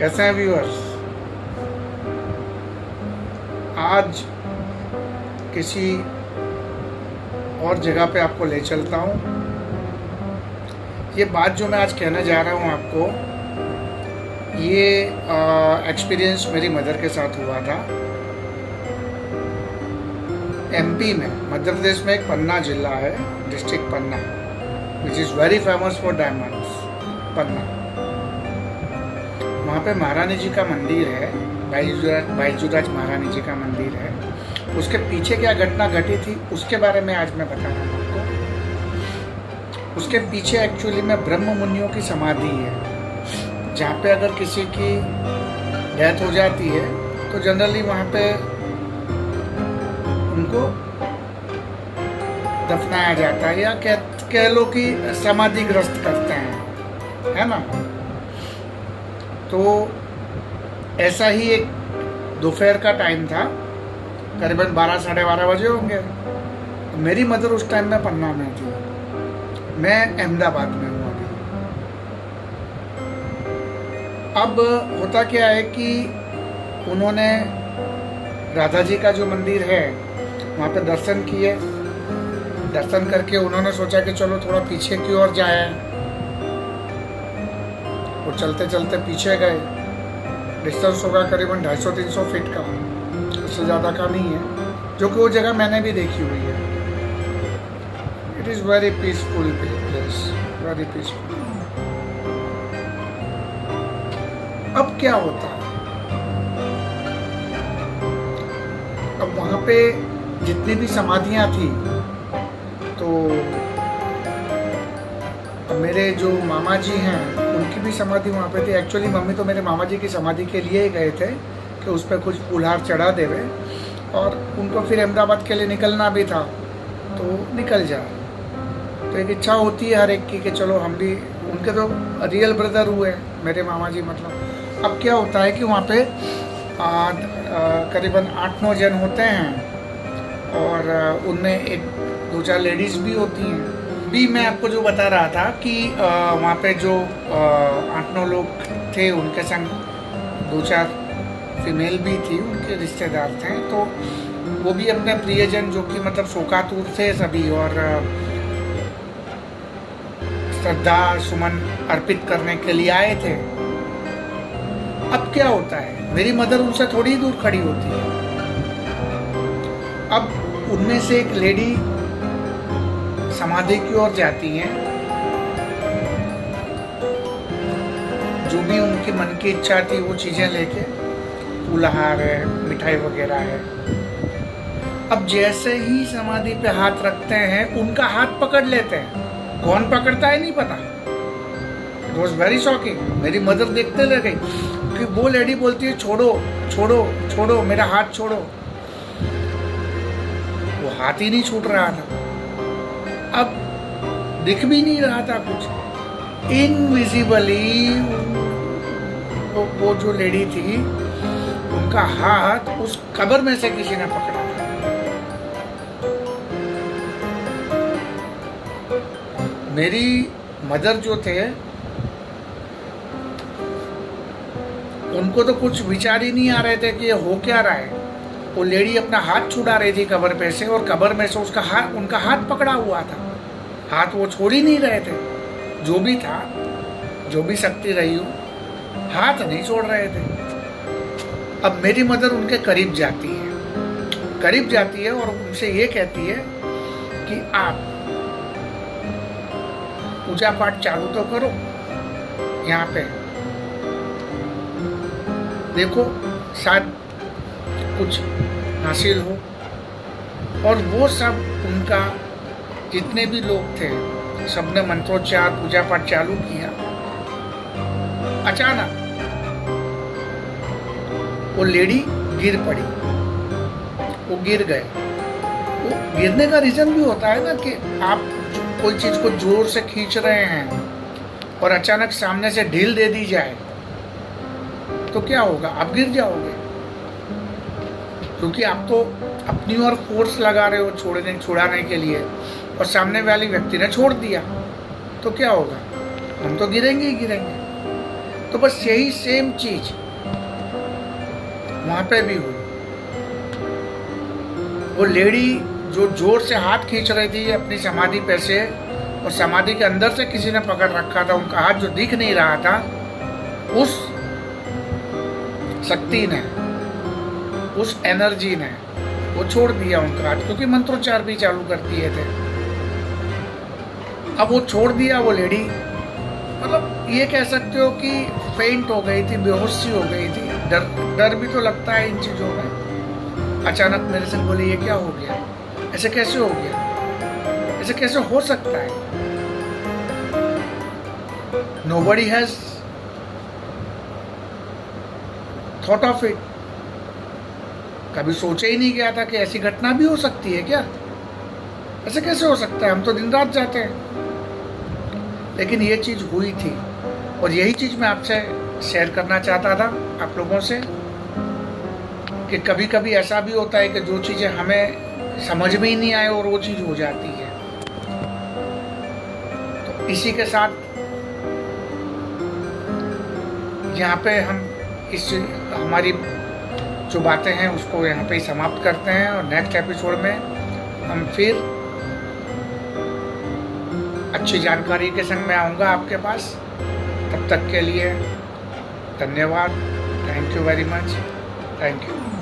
कैसे हैं व्यूअर्स? आज किसी और जगह पे आपको ले चलता हूँ। ये बात जो मैं आज कहने जा रहा हूँ आपको, ये एक्सपीरियंस मेरी मदर के साथ हुआ था। एमपी में, मध्य प्रदेश में एक पन्ना जिला है, district Panna, which is very famous for diamonds, Panna. वहाँ पे महारानी जी का मंदिर है, बाईजूराज महारानी जी का मंदिर है। उसके पीछे क्या घटना घटी थी उसके बारे में आज मैं बता रहा हूँ आपको। उसके पीछे एक्चुअली में ब्रह्म मुनियों की समाधि है, जहाँ पे अगर किसी की डेथ हो जाती है तो जनरली वहाँ पे उनको दफनाया जाता है, या कह लो कि समाधिग्रस्त करते हैं, है ना। तो ऐसा ही एक दोपहर का टाइम था, करीबन 12 साढ़े 12 बजे होंगे। मेरी मदर उस टाइम में पन्ना में थी, मैं अहमदाबाद में हूँ अभी। अब होता क्या है कि उन्होंने राधा जी का जो मंदिर है वहाँ पे दर्शन किए। दर्शन करके उन्होंने सोचा कि चलो थोड़ा पीछे की ओर जाए। वो चलते चलते पीछे गए। डिस्टेंस होगा करीबन 250-300 फीट का, उससे ज़्यादा का नहीं है, जो कि वो जगह मैंने भी देखी हुई है। It is very peaceful place, very peaceful. अब क्या होता है, अब वहाँ पे जितनी भी समाधियाँ थी, तो मेरे जो मामा जी हैं उनकी भी समाधि वहाँ पे थी। एक्चुअली मम्मी तो मेरे मामा जी की समाधि के लिए ही गए थे कि उस पर कुछ फूलहार चढ़ा देवे, और उनको फिर अहमदाबाद के लिए निकलना भी था, तो निकल जाए। तो एक इच्छा होती है हर एक की कि चलो हम भी, उनके तो रियल ब्रदर हुए मेरे मामा जी मतलब। अब क्या होता है कि वहाँ पे करीबन 8-9 जन होते हैं, और उनमें एक 2-4 लेडीज़ भी होती हैं। भी मैं आपको जो बता रहा था कि वहाँ पे जो 8-9 लोग थे, उनके संग 2-4 फीमेल भी थी, उनके रिश्तेदार थे। तो वो भी अपने प्रियजन, जो कि मतलब शोकातुर थे सभी, और श्रद्धा सुमन अर्पित करने के लिए आए थे। अब क्या होता है, मेरी मदर उनसे थोड़ी दूर खड़ी होती है। अब उनमें से एक लेडी समाधि की ओर जाती हैं, जो भी उनकी मन की इच्छा थी वो चीज़ें लेके, फूलहार है, मिठाई वगैरह है। अब जैसे ही समाधि पे हाथ रखते हैं, उनका हाथ पकड़ लेते हैं। कौन पकड़ता है नहीं पता। It was very shocking. मेरी मदर देखते रह गई कि वो लेडी बोलती है, छोड़ो छोड़ो छोड़ो, मेरा हाथ छोड़ो। वो हाथ ही नहीं छूट रहा था। अब दिख भी नहीं रहा था कुछ, इनविजिबली वो जो लेडी थी, उनका हाथ उस कब्र में से किसी ने पकड़ा था। मेरी मदर जो थे, उनको तो कुछ विचार ही नहीं आ रहे थे कि ये हो क्या रहा है। वो लेडी अपना हाथ छुड़ा रही थी कब्र पे से, और कब्र में से उसका हाथ, उनका हाथ पकड़ा हुआ था। हाथ वो छोड़ ही नहीं रहे थे। जो भी था, जो भी शक्ति रही हो, हाथ नहीं छोड़ रहे थे। अब मेरी मदर उनके करीब जाती है और उनसे ये कहती है कि आप पूजा पाठ चालू तो करो, यहाँ पे देखो शायद कुछ हासिल हो। और वो सब, उनका जितने भी लोग थे, सबने मंत्रोच्चार पूजा पाठ चालू किया। अचानक वो लेडी गिर पड़ी, वो गिर गए। वो गिरने का रीजन भी होता है ना कि आप कोई चीज को जोर से खींच रहे हैं और अचानक सामने से ढील दे दी जाए तो क्या होगा, आप गिर जाओगे, क्योंकि आप तो अपनी ओर फोर्स लगा रहे हो छुड़ाने के लिए, और सामने वाले व्यक्ति ने छोड़ दिया। तो क्या होगा, हम तो गिरेंगे ही गिरेंगे। तो बस यही सेम चीज वहां पे भी हुई। वो लेडी जो जोर से हाथ खींच रही थी अपनी समाधि पे से, और समाधि के अंदर से किसी ने पकड़ रखा था उनका हाथ जो दिख नहीं रहा था, उस शक्ति ने, उस एनर्जी ने वो छोड़ दिया उनका हाथ, क्योंकि मंत्रोच्चार भी चालू कर दिए थे। अब वो छोड़ दिया वो लेडी, मतलब ये कह सकते हो कि फेंट हो गई थी, बेहोशी हो गई थी। डर भी तो लगता है इन चीजों में। अचानक मेरे से बोले ये क्या हो गया, ऐसे कैसे हो गया, ऐसे कैसे हो सकता है। Nobody has thought of it। कभी सोचा ही नहीं गया था कि ऐसी घटना भी हो सकती है क्या, ऐसे कैसे हो सकता है, हम तो दिन रात जाते हैं। लेकिन ये चीज हुई थी, और यही चीज मैं आपसे शेयर करना चाहता था आप लोगों से, कि कभी कभी ऐसा भी होता है कि जो चीजें हमें समझ में ही नहीं आए और वो चीज हो जाती है। तो इसी के साथ यहाँ पे हम इस हमारी जो बातें हैं उसको यहाँ पे ही समाप्त करते हैं, और नेक्स्ट एपिसोड में हम फिर अच्छी जानकारी के संग में आऊँगा आपके पास। तब तक के लिए धन्यवाद। Thank you very much. Thank you.